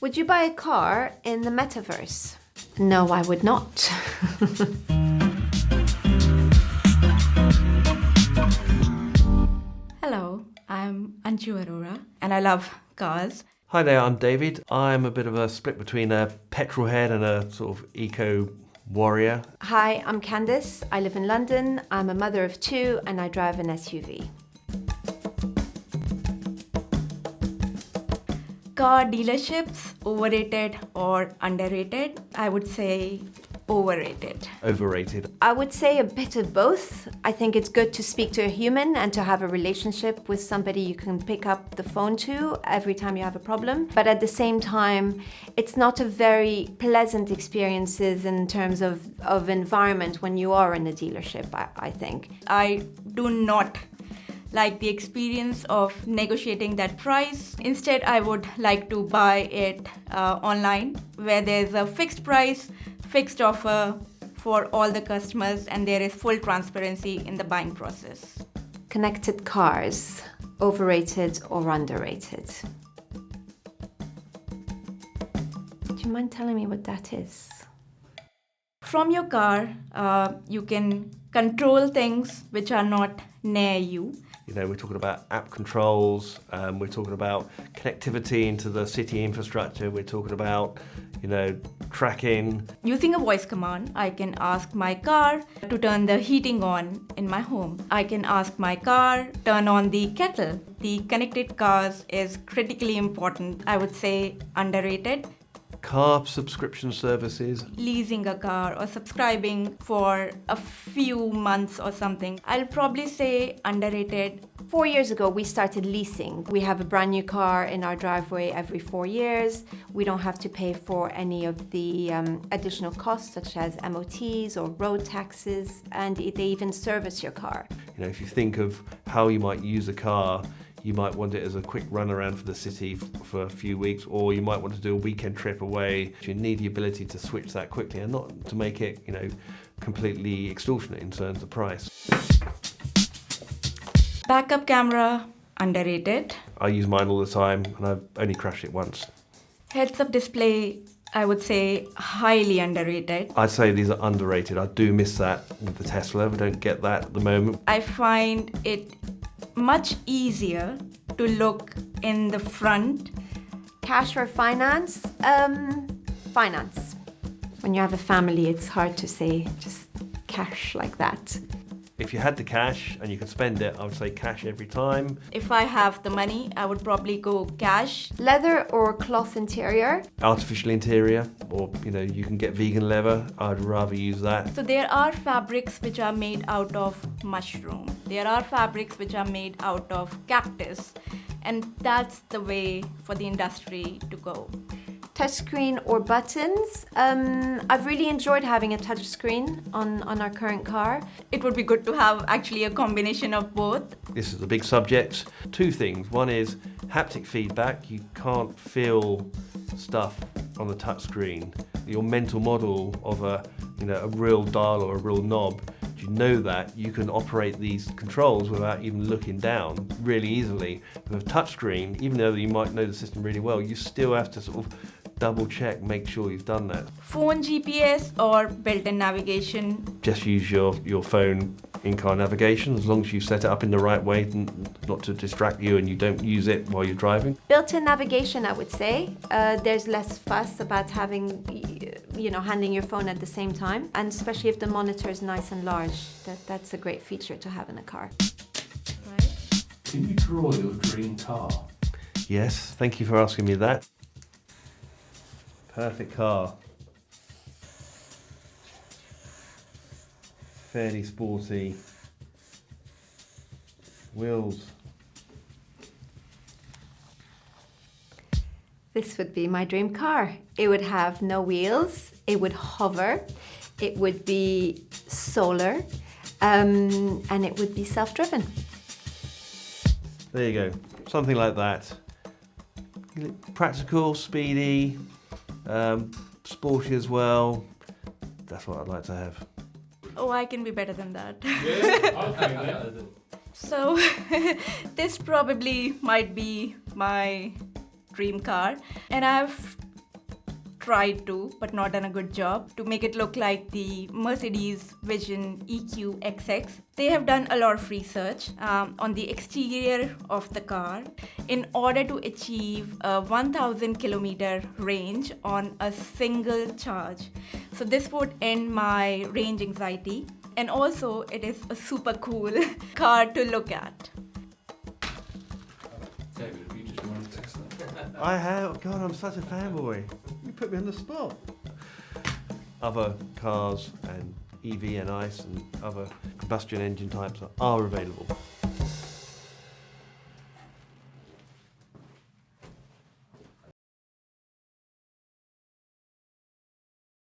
Would you buy a car in the metaverse? No, I would not. Hello, I'm Anju Arora and I love cars. Hi there, I'm David. I'm a bit of a split between a petrol head and a sort of eco warrior. Hi, I'm Candice. I live in London. I'm a mother of two and I drive an SUV. Car dealerships, overrated or underrated? I would say overrated. Overrated. I would say a bit of both. I think it's good to speak to a human and to have a relationship with somebody you can pick up the phone to every time you have a problem. But at the same time, it's not a very pleasant experiences in terms of environment when you are in a dealership, I think. I do not like the experience of negotiating that price. Instead, I would like to buy it online where there's a fixed price, fixed offer for all the customers, and there is full transparency in the buying process. Connected cars, overrated or underrated? Do you mind telling me what that is? From your car, you can control things which are not near you. You know, we're talking about app controls, we're talking about connectivity into the city infrastructure, we're talking about, tracking. Using a voice command, I can ask my car to turn the heating on in my home. I can ask my car turn on the kettle. The connected cars is critically important. I would say underrated. Car subscription services. Leasing a car or subscribing for a few months or something. I'll probably say underrated. 4 years ago, we started leasing. We have a brand new car in our driveway every 4 years. We don't have to pay for any of the additional costs such as MOTs or road taxes, and they even service your car. If you think of how you might use a car, you might want it as a quick run around for the city for a few weeks, or you might want to do a weekend trip away. You need the ability to switch that quickly and not to make it, completely extortionate in terms of price. Backup camera, underrated. I use mine all the time and I've only crashed it once. Heads-up display, I would say highly underrated. I'd say these are underrated. I do miss that with the Tesla. We don't get that at the moment. I find it much easier to look in the front. Cash or finance? Finance. When you have a family, it's hard to say just cash like that. If you had the cash and you could spend it, I would say cash every time. If I have the money, I would probably go cash. Leather or cloth interior? Artificial interior, or you can get vegan leather. I'd rather use that. So there are fabrics which are made out of mushroom. There are fabrics which are made out of cactus. And that's the way for the industry to go. Touchscreen or buttons? I've really enjoyed having a touchscreen on our current car. It would be good to have actually a combination of both. This is a big subject. Two things. One is haptic feedback. You can't feel stuff on the touchscreen. Your mental model of a real dial or a real knob, you know that you can operate these controls without even looking down really easily. With a touchscreen, even though you might know the system really well, you still have to sort of double check, make sure you've done that. Phone GPS or built-in navigation? Just use your phone in-car navigation as long as you set it up in the right way, not to distract you and you don't use it while you're driving. Built-in navigation, I would say. There's less fuss about having, handling your phone at the same time, and especially if the monitor is nice and large, that's a great feature to have in a car. Right. Can you draw your dream car? Yes, thank you for asking me that. Perfect car. Fairly sporty. Wheels. This would be my dream car. It would have no wheels, it would hover, it would be solar, and it would be self-driven. There you go, something like that. Practical, speedy, sporty as well. That's what I'd like to have. Oh, I can be better than that. Yeah, okay, yeah. So this probably might be my dream car, and I've tried to, but not done a good job, to make it look like the Mercedes Vision EQ XX. They have done a lot of research on the exterior of the car in order to achieve a 1000 kilometer range on a single charge. So this would end my range anxiety, and also it is a super cool car to look at. David, have you just run a Tesla? I have. God, I'm such a fanboy. You put me on the spot. Other cars and EV and ICE and other combustion engine types are available.